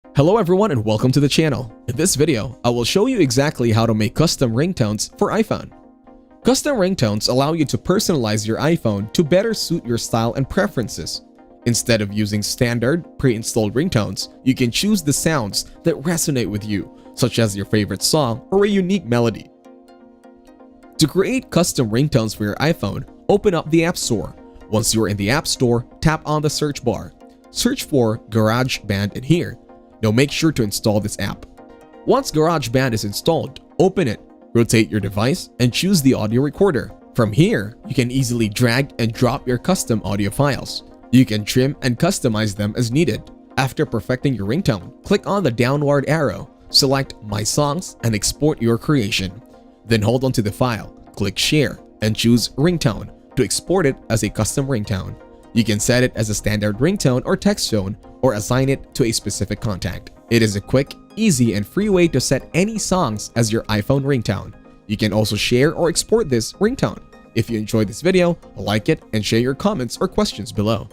Hello everyone and welcome to the channel. In this video, I will show you exactly how to make custom ringtones for iPhone. Custom ringtones allow you to personalize your iPhone to better suit your style and preferences. Instead of using standard, pre-installed ringtones, you can choose the sounds that resonate with you, such as your favorite song or a unique melody. To create custom ringtones for your iPhone, open up the App Store. Once you're in the App Store, tap on the search bar. Search for GarageBand in here. Now make sure to install this app. Once GarageBand is installed, open it, rotate your device, and choose the audio recorder. From here, you can easily drag and drop your custom audio files. You can trim and customize them as needed. After perfecting your ringtone, click on the downward arrow, select My Songs, and export your creation. Then hold onto the file, click Share, and choose Ringtone to export it as a custom ringtone. You can set it as a standard ringtone or text tone, or assign it to a specific contact. It is a quick, easy, and free way to set any songs as your iPhone ringtone. You can also share or export this ringtone. If you enjoyed this video, like it and share your comments or questions below.